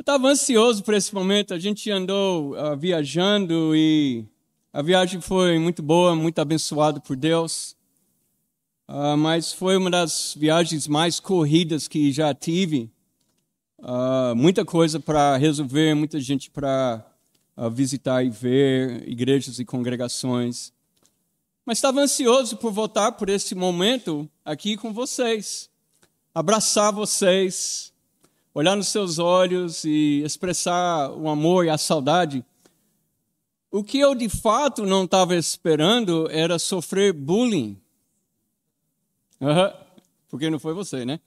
Eu estava ansioso por esse momento. A gente andou viajando e a viagem foi muito boa, muito abençoada por Deus. Mas foi uma das viagens mais corridas que já tive. Muita coisa para resolver, muita gente para visitar e ver, igrejas e congregações. Mas estava ansioso por voltar por esse momento aqui com vocês. Abraçar vocês, olhar nos seus olhos e expressar o amor e a saudade. O que eu de fato não estava esperando era sofrer bullying. Porque não foi você, né?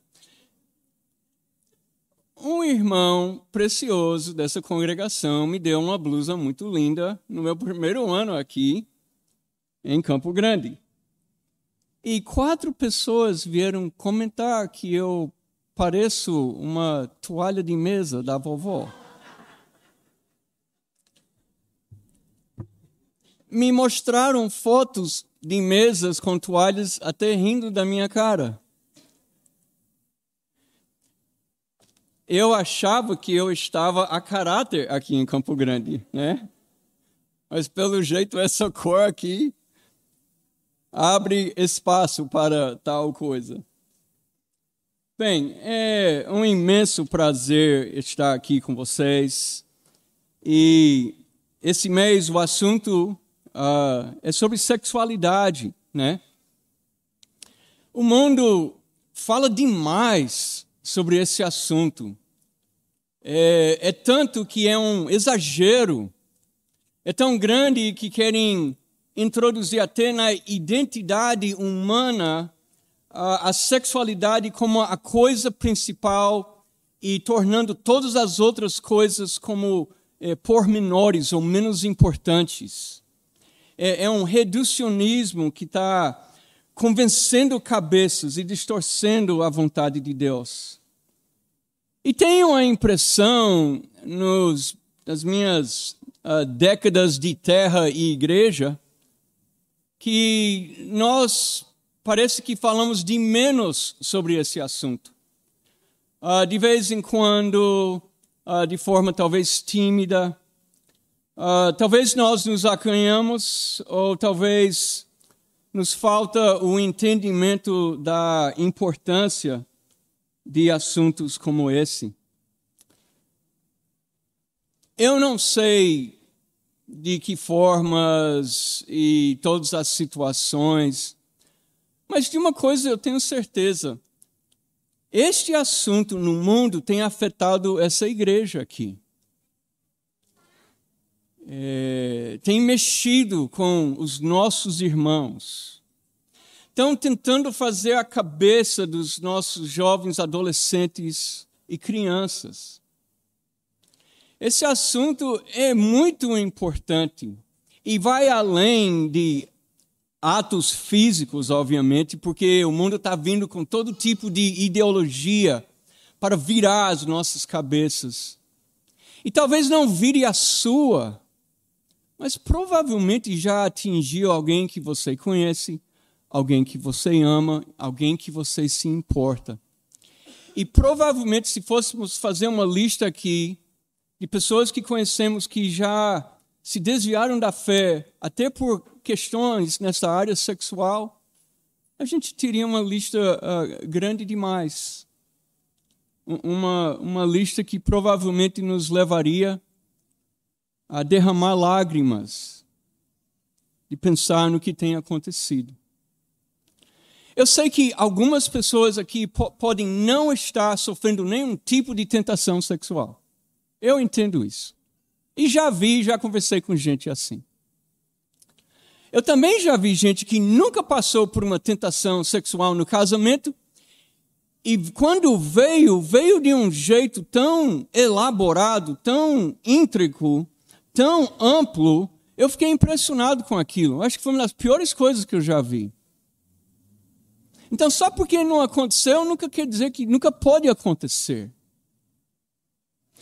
Um irmão precioso dessa congregação me deu uma blusa muito linda no meu primeiro ano aqui em Campo Grande. E 4 pessoas vieram comentar que eu pareço uma toalha de mesa da vovó. Me mostraram fotos de mesas com toalhas até rindo da minha cara. Eu achava que eu estava a caráter aqui em Campo Grande, né? Mas pelo jeito essa cor aqui abre espaço para tal coisa. Bem, é um imenso prazer estar aqui com vocês. E esse mês o assunto é sobre sexualidade, né? O mundo fala demais sobre esse assunto. É tanto que é um exagero. É tão grande que querem introduzir até na identidade humana a sexualidade como a coisa principal e tornando todas as outras coisas como pormenores ou menos importantes. É um reducionismo que está convencendo cabeças e distorcendo a vontade de Deus. E tenho a impressão, nas minhas décadas de terra e igreja, que nós parece que falamos de menos sobre esse assunto. De vez em quando, de forma talvez tímida, talvez nós nos acanhamos, ou talvez nos falta o entendimento da importância de assuntos como esse. Eu não sei de que formas e todas as situações, mas de uma coisa eu tenho certeza. Este assunto no mundo tem afetado essa igreja aqui. Tem mexido com os nossos irmãos. Estão tentando fazer a cabeça dos nossos jovens, adolescentes e crianças. Esse assunto é muito importante e vai além de atos físicos, obviamente, porque o mundo está vindo com todo tipo de ideologia para virar as nossas cabeças. E talvez não vire a sua, mas provavelmente já atingiu alguém que você conhece, alguém que você ama, alguém que você se importa. E provavelmente, se fôssemos fazer uma lista aqui de pessoas que conhecemos que já se desviaram da fé, até por questões nessa área sexual, a gente teria uma lista grande demais. Uma lista que provavelmente nos levaria a derramar lágrimas de pensar no que tem acontecido. Eu sei que algumas pessoas aqui podem não estar sofrendo nenhum tipo de tentação sexual. Eu entendo isso. E já conversei com gente assim. Eu também já vi gente que nunca passou por uma tentação sexual no casamento e quando veio de um jeito tão elaborado, tão íntrico, tão amplo, eu fiquei impressionado com aquilo. Acho que foi uma das piores coisas que eu já vi. Então, só porque não aconteceu, nunca quer dizer que nunca pode acontecer.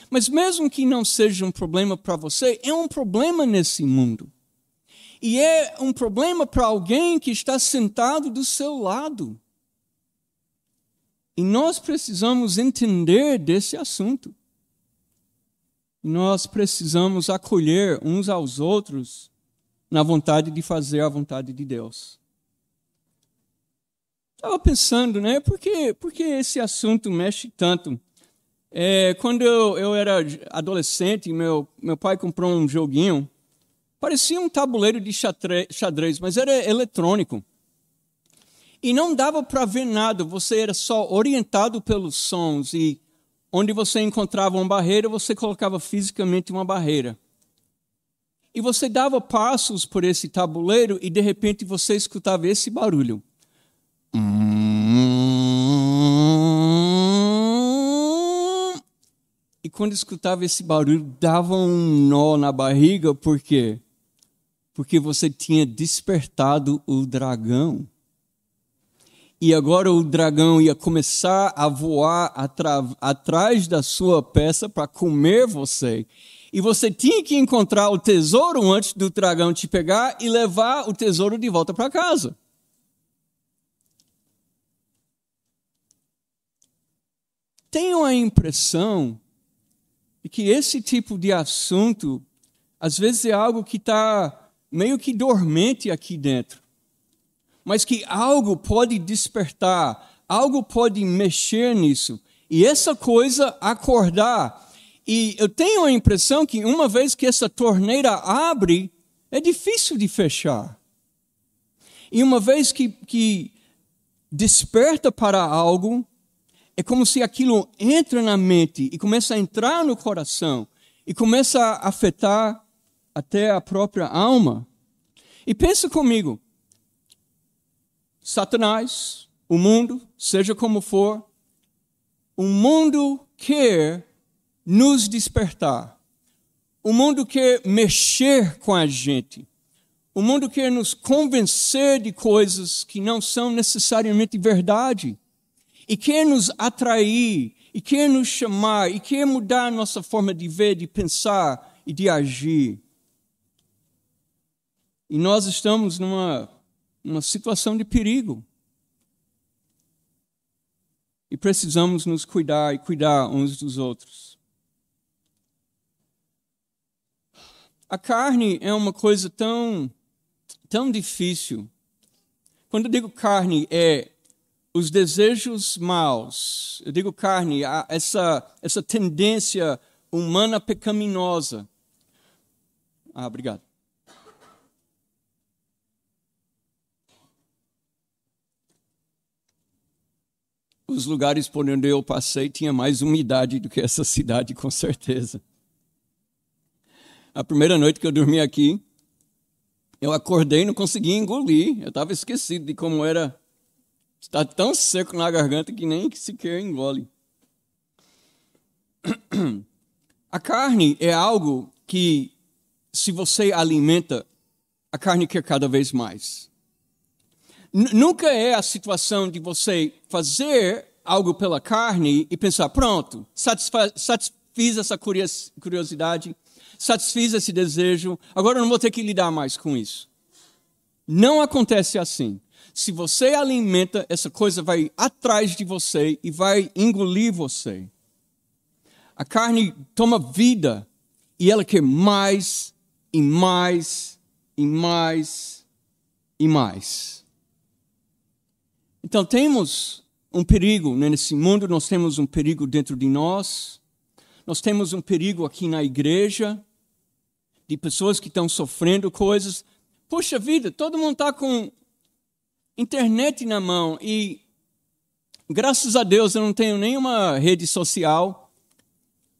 Mas mesmo que não seja um problema para você, é um problema nesse mundo. E é um problema para alguém que está sentado do seu lado. E nós precisamos entender desse assunto. Nós precisamos acolher uns aos outros na vontade de fazer a vontade de Deus. Estava pensando, né? Por que esse assunto mexe tanto? Quando eu era adolescente, meu pai comprou um joguinho. Parecia um tabuleiro de xadrez, mas era eletrônico. E não dava para ver nada, você era só orientado pelos sons. E onde você encontrava uma barreira, você colocava fisicamente uma barreira. E você dava passos por esse tabuleiro e, de repente, você escutava esse barulho. E quando escutava esse barulho, dava um nó na barriga, por quê? Porque você tinha despertado o dragão. E agora o dragão ia começar a voar atrás da sua peça para comer você. E você tinha que encontrar o tesouro antes do dragão te pegar e levar o tesouro de volta para casa. Tenho a impressão de que esse tipo de assunto, às vezes, é algo que está meio que dormente aqui dentro. Mas que algo pode despertar, algo pode mexer nisso. E essa coisa acordar. E eu tenho a impressão que uma vez que essa torneira abre, é difícil de fechar. E uma vez que desperta para algo, é como se aquilo entra na mente e começa a entrar no coração e começa a afetar até a própria alma. E pensa comigo, Satanás, o mundo, seja como for, o mundo quer nos despertar. O mundo quer mexer com a gente. O mundo quer nos convencer de coisas que não são necessariamente verdade. E quer nos atrair, e quer nos chamar, e quer mudar a nossa forma de ver, de pensar e de agir. E nós estamos numa situação de perigo. E precisamos nos cuidar e cuidar uns dos outros. A carne é uma coisa tão difícil. Quando eu digo carne, é os desejos maus. Eu digo carne, essa tendência humana pecaminosa. Obrigado. Os lugares por onde eu passei tinha mais umidade do que essa cidade, com certeza. A primeira noite que eu dormi aqui, eu acordei e não consegui engolir. Eu estava esquecido de como era. Está tão seco na garganta que nem sequer engole. A carne é algo que, se você alimenta, a carne quer cada vez mais. Nunca é a situação de você fazer algo pela carne e pensar, pronto, satisfiz essa curiosidade, satisfiz esse desejo, agora eu não vou ter que lidar mais com isso. Não acontece assim. Se você alimenta, essa coisa vai atrás de você e vai engolir você. A carne toma vida e ela quer mais e mais e mais e mais. Então temos um perigo nesse mundo, nós temos um perigo dentro de nós, nós temos um perigo aqui na igreja, de pessoas que estão sofrendo coisas. Poxa vida, todo mundo está com internet na mão e, graças a Deus, eu não tenho nenhuma rede social.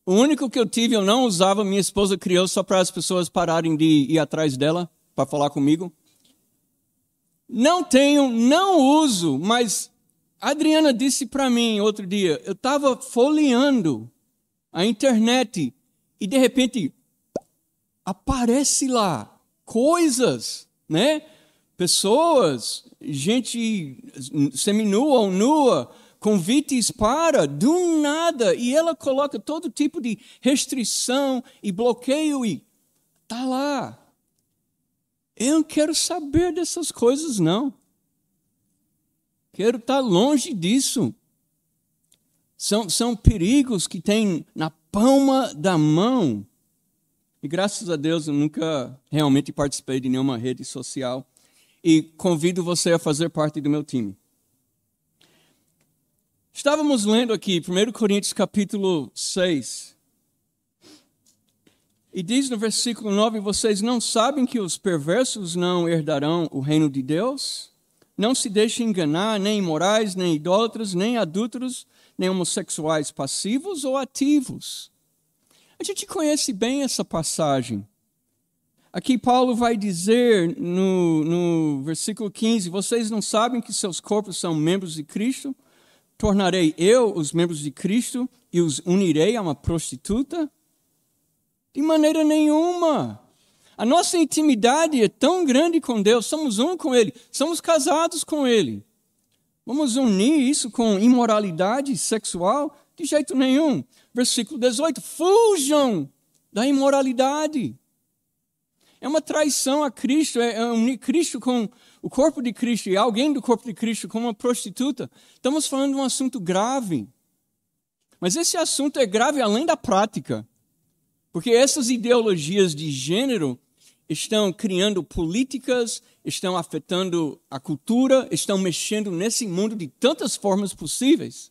O único que eu tive, eu não usava, minha esposa criou só para as pessoas pararem de ir atrás dela, para falar comigo. Não tenho, não uso, mas a Adriana disse para mim outro dia, eu estava folheando a internet e, de repente, aparece lá coisas, né? Pessoas, gente seminua ou nua, convites para, do nada, e ela coloca todo tipo de restrição e bloqueio e está lá. Eu não quero saber dessas coisas, não. Quero estar longe disso. São perigos que tem na palma da mão. E graças a Deus eu nunca realmente participei de nenhuma rede social. E convido você a fazer parte do meu time. Estávamos lendo aqui 1 Coríntios capítulo 6. E diz no versículo 9, vocês não sabem que os perversos não herdarão o reino de Deus? Não se deixem enganar, nem imorais, nem idólatras, nem adúlteros, nem homossexuais passivos ou ativos. A gente conhece bem essa passagem. Aqui Paulo vai dizer no versículo 15, vocês não sabem que seus corpos são membros de Cristo? Tornarei eu os membros de Cristo e os unirei a uma prostituta? De maneira nenhuma. A nossa intimidade é tão grande com Deus, somos um com Ele, somos casados com Ele. Vamos unir isso com imoralidade sexual? De jeito nenhum. Versículo 18, fujam da imoralidade. É uma traição a Cristo, é unir Cristo com o corpo de Cristo e alguém do corpo de Cristo com uma prostituta. Estamos falando de um assunto grave. Mas esse assunto é grave além da prática. Porque essas ideologias de gênero estão criando políticas, estão afetando a cultura, estão mexendo nesse mundo de tantas formas possíveis.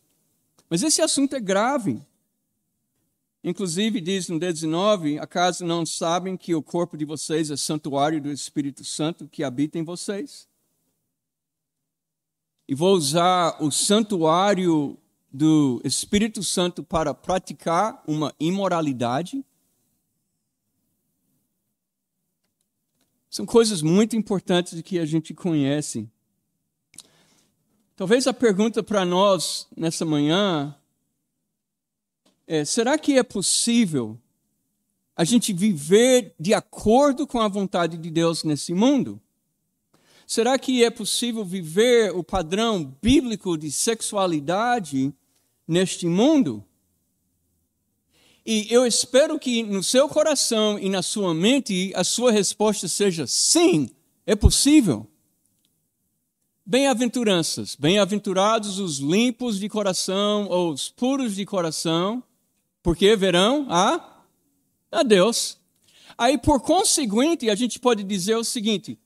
Mas esse assunto é grave. Inclusive, diz no 19, acaso não sabem que o corpo de vocês é santuário do Espírito Santo que habita em vocês? E vou usar o santuário do Espírito Santo para praticar uma imoralidade? São coisas muito importantes que a gente conhece. Talvez a pergunta para nós nessa manhã será que é possível a gente viver de acordo com a vontade de Deus nesse mundo? Será que é possível viver o padrão bíblico de sexualidade neste mundo? E eu espero que no seu coração e na sua mente a sua resposta seja sim, é possível. Bem-aventuranças, bem-aventurados os limpos de coração ou os puros de coração, porque verão a Deus. Aí, por conseguinte, a gente pode dizer o seguinte,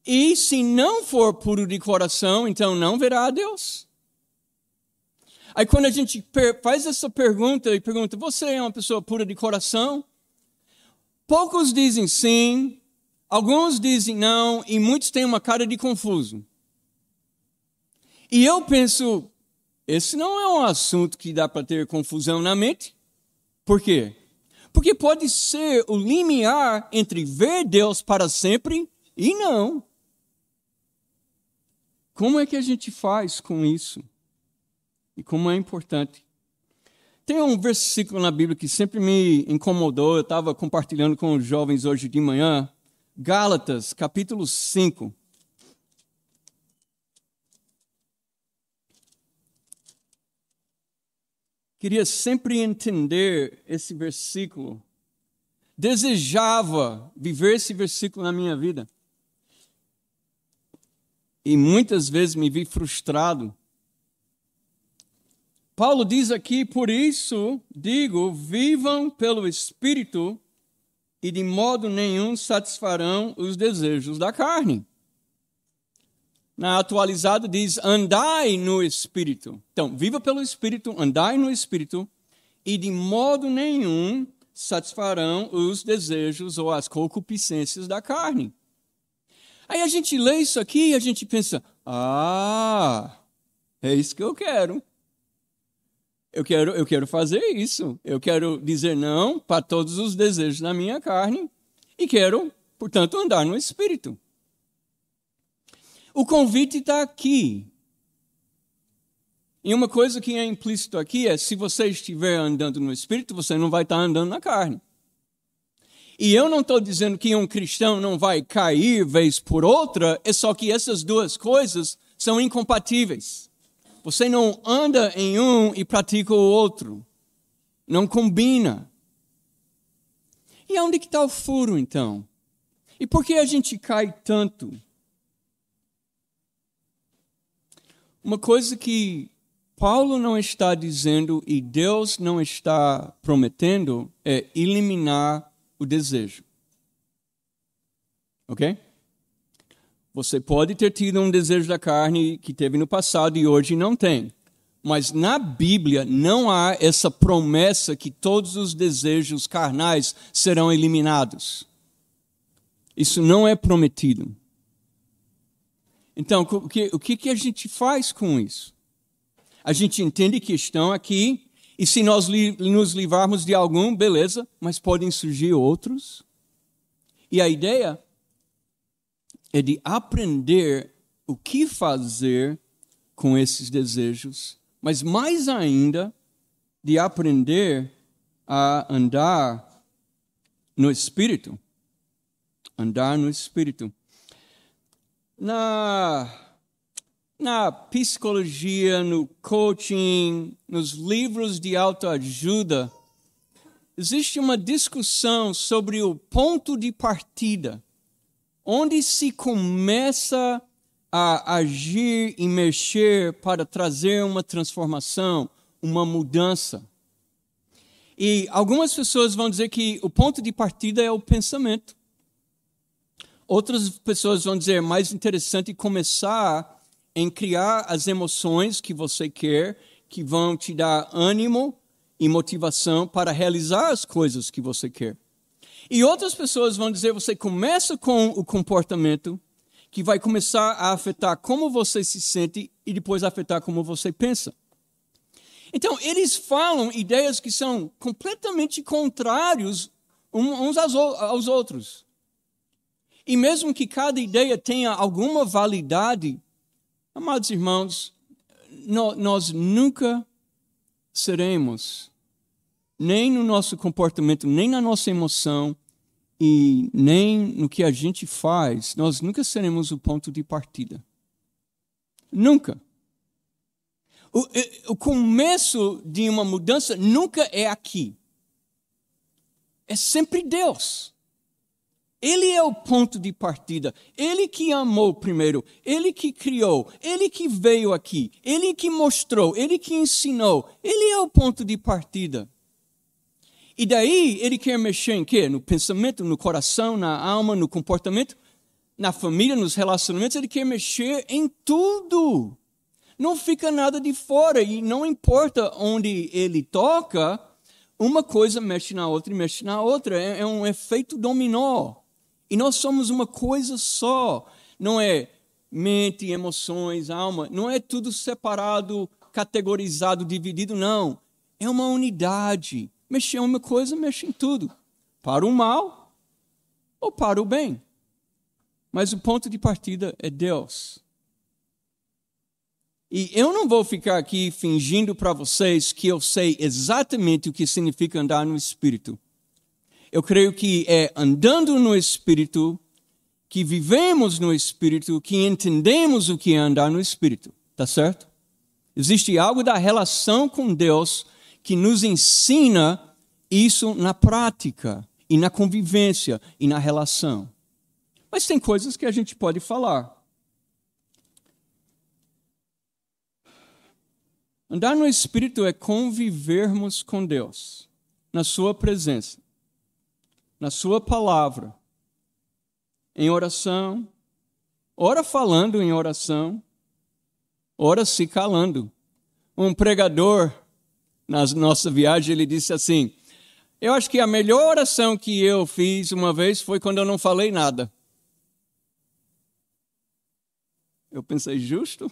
e se não for puro de coração, então não verá a Deus. Aí quando a gente faz essa pergunta e pergunta, você é uma pessoa pura de coração? Poucos dizem sim, alguns dizem não, e muitos têm uma cara de confuso. E eu penso, esse não é um assunto que dá para ter confusão na mente. Por quê? Porque pode ser o limiar entre ver Deus para sempre e não. Como é que a gente faz com isso? E como é importante. Tem um versículo na Bíblia que sempre me incomodou. Eu estava compartilhando com os jovens hoje de manhã. Gálatas, capítulo 5. Queria sempre entender esse versículo. Desejava viver esse versículo na minha vida. E muitas vezes me vi frustrado. Paulo diz aqui, por isso, digo, vivam pelo Espírito e de modo nenhum satisfarão os desejos da carne. Na atualizada diz, andai no Espírito. Então, viva pelo Espírito, andai no Espírito e de modo nenhum satisfarão os desejos ou as concupiscências da carne. Aí a gente lê isso aqui e a gente pensa, é isso que eu quero. Eu quero fazer isso. Eu quero dizer não para todos os desejos da minha carne e quero, portanto, andar no Espírito. O convite está aqui. E uma coisa que é implícito aqui é, se você estiver andando no Espírito, você não vai estar andando na carne. E eu não estou dizendo que um cristão não vai cair vez por outra, é só que essas duas coisas são incompatíveis. Você não anda em um e pratica o outro. Não combina. E onde que está o furo, então? E por que a gente cai tanto? Uma coisa que Paulo não está dizendo e Deus não está prometendo é eliminar o desejo. Ok? Você pode ter tido um desejo da carne que teve no passado e hoje não tem. Mas na Bíblia não há essa promessa que todos os desejos carnais serão eliminados. Isso não é prometido. Então, o que a gente faz com isso? A gente entende que estão aqui, e se nós nos livrarmos de algum, beleza, mas podem surgir outros. E a ideia é de aprender o que fazer com esses desejos, mas mais ainda, de aprender a andar no Espírito. Andar no Espírito. Na psicologia, no coaching, nos livros de autoajuda, existe uma discussão sobre o ponto de partida, onde se começa a agir e mexer para trazer uma transformação, uma mudança. E algumas pessoas vão dizer que o ponto de partida é o pensamento. Outras pessoas vão dizer, é mais interessante começar em criar as emoções que você quer, que vão te dar ânimo e motivação para realizar as coisas que você quer. E outras pessoas vão dizer, você começa com o comportamento, que vai começar a afetar como você se sente e depois afetar como você pensa. Então, eles falam ideias que são completamente contrários uns aos outros. E mesmo que cada ideia tenha alguma validade, amados irmãos, nós nunca seremos, nem no nosso comportamento, nem na nossa emoção, e nem no que a gente faz, nós nunca seremos o ponto de partida. Nunca. O começo de uma mudança nunca é aqui. É sempre Deus. Ele é o ponto de partida. Ele que amou primeiro. Ele que criou. Ele que veio aqui. Ele que mostrou. Ele que ensinou. Ele é o ponto de partida. E daí ele quer mexer em quê? No pensamento, no coração, na alma, no comportamento, na família, nos relacionamentos. Ele quer mexer em tudo. Não fica nada de fora. E não importa onde ele toca, uma coisa mexe na outra e mexe na outra. É um efeito dominó. E nós somos uma coisa só. Não é mente, emoções, alma. Não é tudo separado, categorizado, dividido, não. É uma unidade. Mexer em uma coisa, mexe em tudo. Para o mal ou para o bem. Mas o ponto de partida é Deus. E eu não vou ficar aqui fingindo para vocês que eu sei exatamente o que significa andar no Espírito. Eu creio que é andando no Espírito, que vivemos no Espírito, que entendemos o que é andar no Espírito. Tá certo? Existe algo da relação com Deus que nos ensina isso na prática, e na convivência, e na relação. Mas tem coisas que a gente pode falar. Andar no Espírito é convivermos com Deus, na sua presença, na sua palavra, em oração, ora falando em oração, ora se calando. Um pregador, na nossa viagem, ele disse assim, eu acho que a melhor oração que eu fiz uma vez foi quando eu não falei nada. Eu pensei, justo?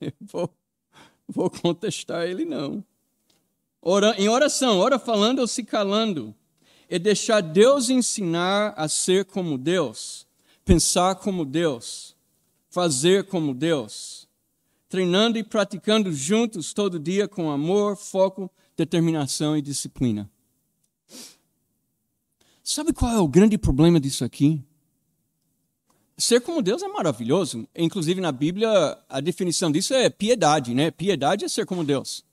Eu vou contestar ele, não. Em oração, ora falando ou se calando, é deixar Deus ensinar a ser como Deus, pensar como Deus, fazer como Deus, treinando e praticando juntos todo dia com amor, foco, determinação e disciplina. Sabe qual é o grande problema disso aqui? Ser como Deus é maravilhoso. Inclusive na Bíblia a definição disso é piedade, né? Piedade é ser como Deus.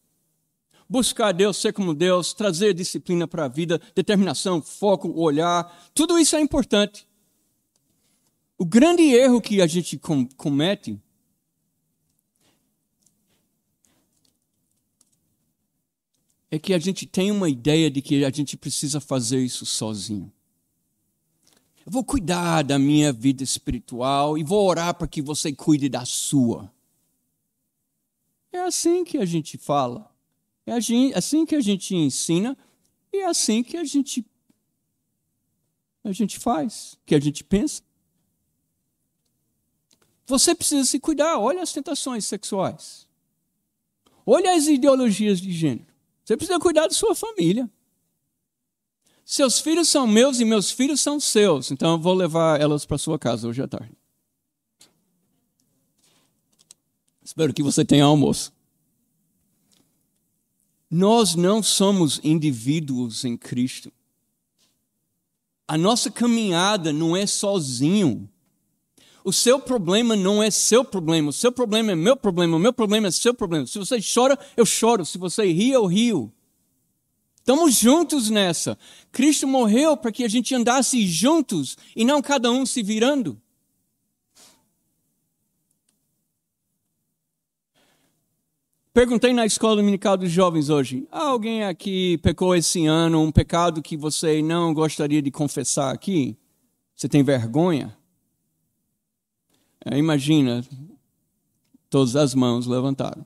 Buscar Deus, ser como Deus, trazer disciplina para a vida, determinação, foco, olhar, tudo isso é importante. O grande erro que a gente comete é que a gente tem uma ideia de que a gente precisa fazer isso sozinho. Eu vou cuidar da minha vida espiritual e vou orar para que você cuide da sua. É assim que a gente fala. É assim que a gente ensina. E é assim que a gente faz, que a gente pensa. Você precisa se cuidar. Olha as tentações sexuais. Olha as ideologias de gênero. Você precisa cuidar da sua família. Seus filhos são meus e meus filhos são seus. Então eu vou levar elas para sua casa hoje à tarde. Espero que você tenha almoço. Nós não somos indivíduos em Cristo. A nossa caminhada não é sozinho. O seu problema não é seu problema. O seu problema é meu problema. O meu problema é seu problema. Se você chora, eu choro. Se você ri, eu rio. Estamos juntos nessa. Cristo morreu para que a gente andasse juntos e não cada um se virando. Perguntei na escola dominical dos jovens hoje, alguém aqui pecou esse ano, um pecado que você não gostaria de confessar aqui? Você tem vergonha? Imagina, todas as mãos levantaram.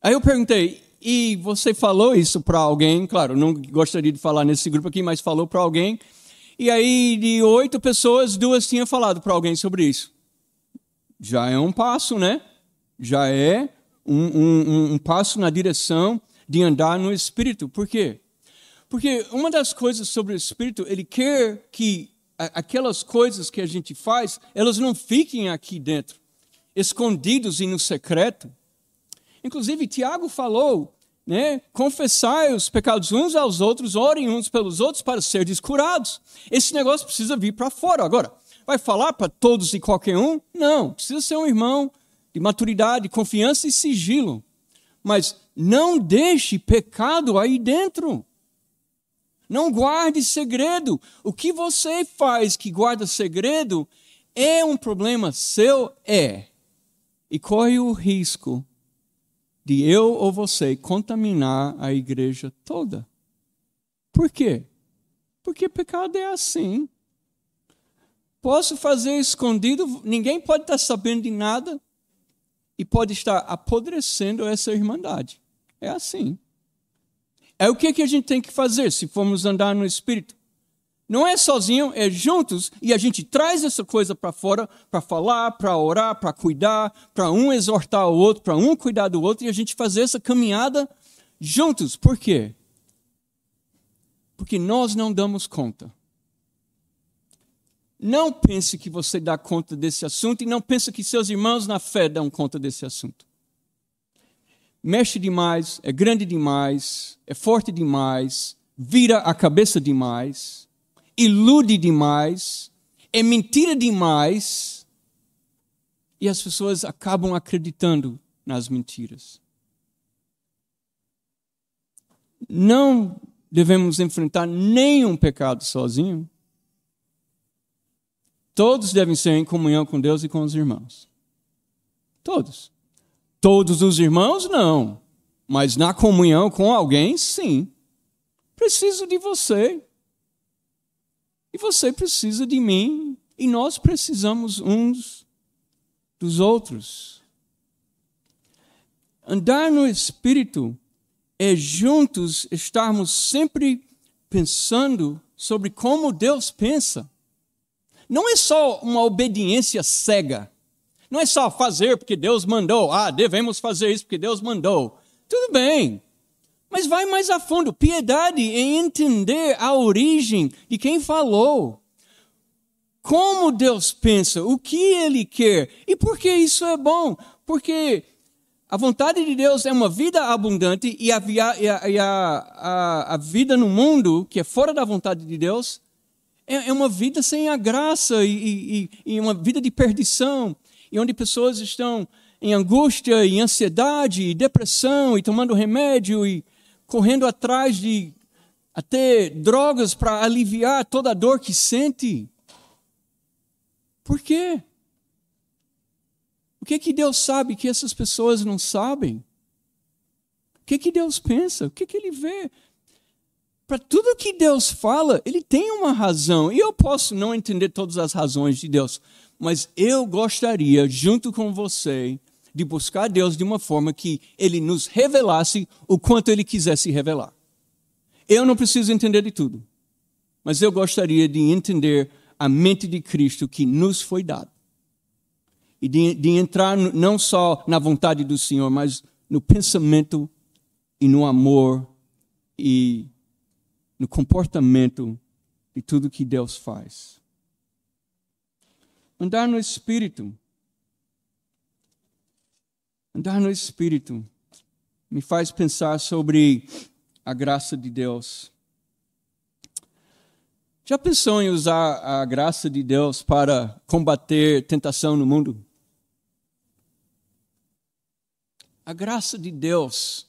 Aí eu perguntei, e você falou isso para alguém? Claro, não gostaria de falar nesse grupo aqui, mas falou para alguém. E aí, de 8 pessoas, 2 tinham falado para alguém sobre isso. Já é um passo, né? Já é um passo na direção de andar no Espírito. Por quê? Porque uma das coisas sobre o Espírito, ele quer que aquelas coisas que a gente faz, elas não fiquem aqui dentro, escondidos e no secreto. Inclusive, Tiago falou, né? Confessai os pecados uns aos outros, orem uns pelos outros para serem curados. Esse negócio precisa vir para fora. Agora, vai falar para todos e qualquer um? Não, precisa ser um irmão de maturidade, confiança e sigilo. Mas não deixe pecado aí dentro. Não guarde segredo. O que você faz que guarda segredo é um problema seu? É. E corre o risco de eu ou você contaminar a igreja toda. Por quê? Porque pecado é assim. Posso fazer escondido, ninguém pode estar sabendo de nada e pode estar apodrecendo essa irmandade. É assim. É o que a gente tem que fazer se formos andar no Espírito. Não é sozinho, é juntos, e a gente traz essa coisa para fora para falar, para orar, para cuidar, para um exortar o outro, para um cuidar do outro, e a gente fazer essa caminhada juntos. Por quê? Porque nós não damos conta. Não pense que você dá conta desse assunto e não pense que seus irmãos na fé dão conta desse assunto. Mexe demais, é grande demais, é forte demais, vira a cabeça demais, ilude demais, é mentira demais, e as pessoas acabam acreditando nas mentiras. Não devemos enfrentar nenhum pecado sozinho. Todos devem ser em comunhão com Deus e com os irmãos. Todos. Todos os irmãos, não. Mas na comunhão com alguém, sim. Preciso de você. E você precisa de mim. E nós precisamos uns dos outros. Andar no Espírito é juntos estarmos sempre pensando sobre como Deus pensa. Não é só uma obediência cega. Não é só fazer porque Deus mandou. Devemos fazer isso porque Deus mandou. Tudo bem. Mas vai mais a fundo. Piedade é entender a origem de quem falou. Como Deus pensa, o que Ele quer. E por que isso é bom? Porque a vontade de Deus é uma vida abundante e a vida no mundo, que é fora da vontade de Deus, é uma vida sem a graça e uma vida de perdição. E onde pessoas estão em angústia e ansiedade e depressão e tomando remédio e correndo atrás de até drogas para aliviar toda a dor que sente. Por quê? O que Deus sabe que essas pessoas não sabem? O que Deus pensa? O que Ele vê? Para tudo que Deus fala, Ele tem uma razão. E eu posso não entender todas as razões de Deus, mas eu gostaria, junto com você, de buscar Deus de uma forma que Ele nos revelasse o quanto Ele quisesse revelar. Eu não preciso entender de tudo, mas eu gostaria de entender a mente de Cristo que nos foi dada. E de entrar não só na vontade do Senhor, mas no pensamento e no amor e no comportamento de tudo que Deus faz. Andar no Espírito. Andar no Espírito me faz pensar sobre a graça de Deus. Já pensou em usar a graça de Deus para combater tentação no mundo? A graça de Deus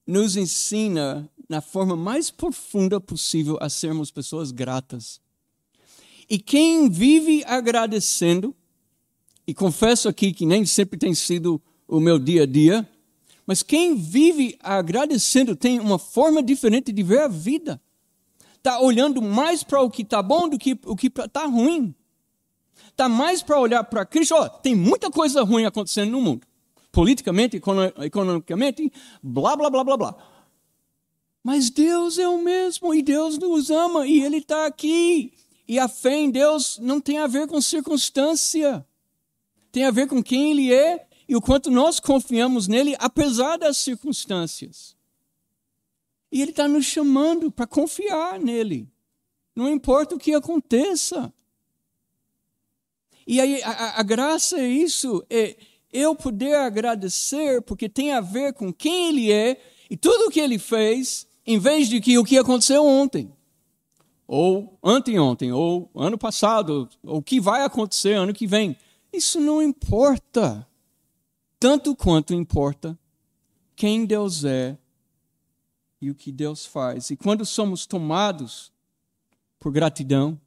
nos ensina, na forma mais profunda possível, a sermos pessoas gratas. E quem vive agradecendo, e confesso aqui que nem sempre tem sido o meu dia a dia, mas quem vive agradecendo tem uma forma diferente de ver a vida. Está olhando mais para o que está bom do que o que está ruim. Está mais para olhar para Cristo. Tem muita coisa ruim acontecendo no mundo. Politicamente, economicamente, blá, blá, blá, blá, blá. Mas Deus é o mesmo e Deus nos ama e Ele está aqui. E a fé em Deus não tem a ver com circunstância. Tem a ver com quem Ele é e o quanto nós confiamos nele, apesar das circunstâncias. E Ele está nos chamando para confiar nele. Não importa o que aconteça. E aí a graça é isso, é eu poder agradecer porque tem a ver com quem Ele é e tudo o que Ele fez, em vez de que o que aconteceu ontem, ou anteontem, ou ano passado, ou o que vai acontecer ano que vem. Isso não importa, tanto quanto importa quem Deus é e o que Deus faz. E quando somos tomados por gratidão,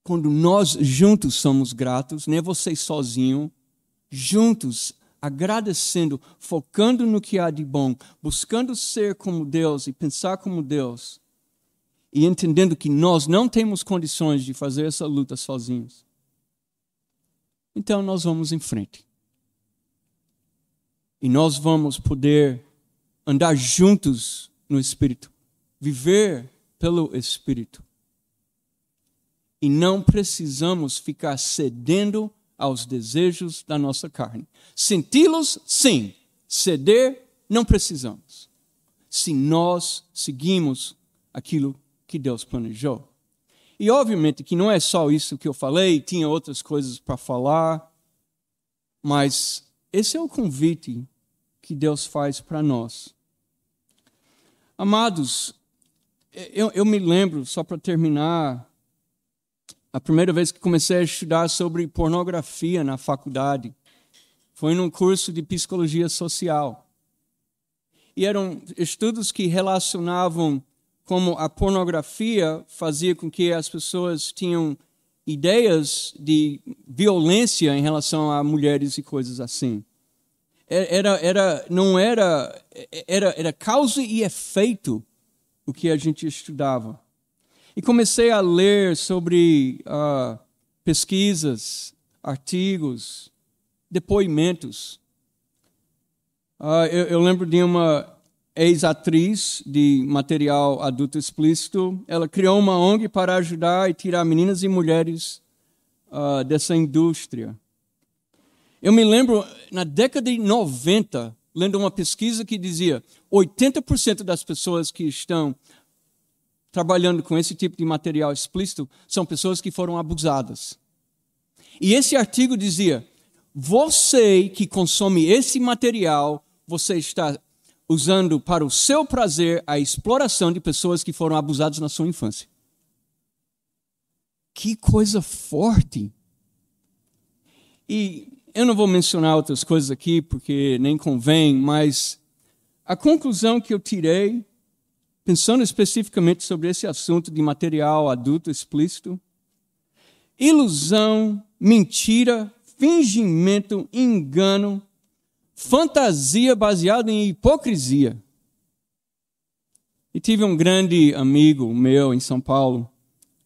quando nós juntos somos gratos, nem você sozinho, juntos, agradecendo, focando no que há de bom, buscando ser como Deus e pensar como Deus, e entendendo que nós não temos condições de fazer essa luta sozinhos, então nós vamos em frente. E nós vamos poder andar juntos no Espírito, viver pelo Espírito. E não precisamos ficar cedendo aos desejos da nossa carne. Senti-los, sim. Ceder, não precisamos. Se nós seguimos aquilo que Deus planejou. E obviamente que não é só isso que eu falei, tinha outras coisas para falar, mas esse é o convite que Deus faz para nós. Amados, eu me lembro, só para terminar, a primeira vez que comecei a estudar sobre pornografia na faculdade foi num curso de psicologia social. E eram estudos que relacionavam como a pornografia fazia com que as pessoas tinham ideias de violência em relação a mulheres e coisas assim. Era causa e efeito o que a gente estudava. E comecei a ler sobre pesquisas, depoimentos. Eu lembro de uma ex-atriz de material adulto explícito. Ela criou uma ONG para ajudar e tirar meninas e mulheres dessa indústria. Eu me lembro, na década de 90, lendo uma pesquisa que dizia 80% das pessoas que estão trabalhando com esse tipo de material explícito são pessoas que foram abusadas. E esse artigo dizia, você que consome esse material, você está usando para o seu prazer a exploração de pessoas que foram abusadas na sua infância. Que coisa forte! E eu não vou mencionar outras coisas aqui, porque nem convém, mas a conclusão que eu tirei, pensando especificamente sobre esse assunto de material adulto explícito, ilusão, mentira, fingimento, engano, fantasia baseada em hipocrisia. E tive um grande amigo meu em São Paulo,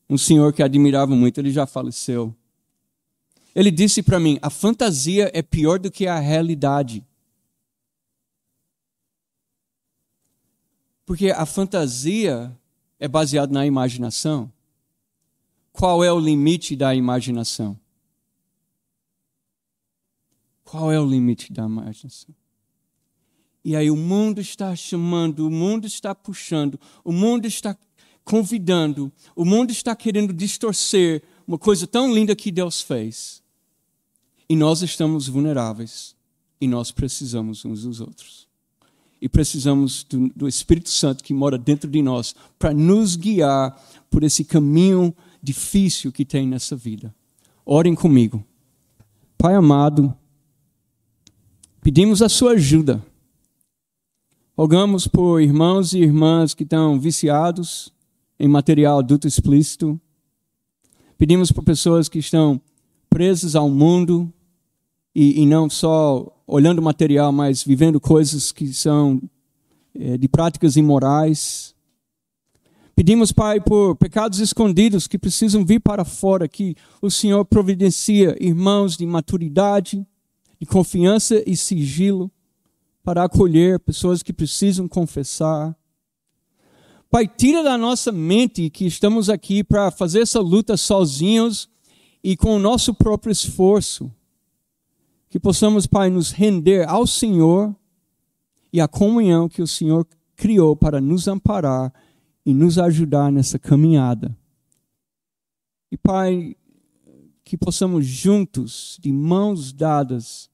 um senhor que admirava muito, ele já faleceu. Ele disse para mim, a fantasia é pior do que a realidade. Porque a fantasia é baseada na imaginação. Qual é o limite da imaginação? Qual é o limite da imaginação? E aí o mundo está chamando, o mundo está puxando, o mundo está convidando, o mundo está querendo distorcer uma coisa tão linda que Deus fez. E nós estamos vulneráveis. E nós precisamos uns dos outros. E precisamos do Espírito Santo que mora dentro de nós para nos guiar por esse caminho difícil que tem nessa vida. Orem comigo. Pai amado, pedimos a sua ajuda. Rogamos por irmãos e irmãs que estão viciados em material adulto explícito. Pedimos por pessoas que estão presas ao mundo e não só olhando material, mas vivendo coisas que são de práticas imorais. Pedimos, Pai, por pecados escondidos que precisam vir para fora, que o Senhor providencia irmãos de maturidade, de confiança e sigilo, para acolher pessoas que precisam confessar. Pai, tira da nossa mente que estamos aqui para fazer essa luta sozinhos e com o nosso próprio esforço. Que possamos, Pai, nos render ao Senhor e à comunhão que o Senhor criou para nos amparar e nos ajudar nessa caminhada. E, Pai, que possamos juntos, de mãos dadas,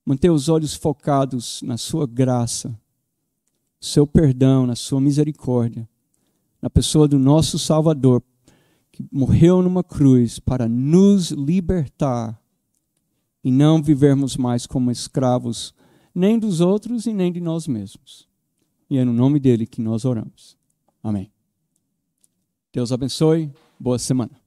manter os olhos focados na sua graça, seu perdão, na sua misericórdia, na pessoa do nosso Salvador, que morreu numa cruz para nos libertar e não vivermos mais como escravos, nem dos outros e nem de nós mesmos. E é no nome dele que nós oramos. Amém. Deus abençoe. Boa semana.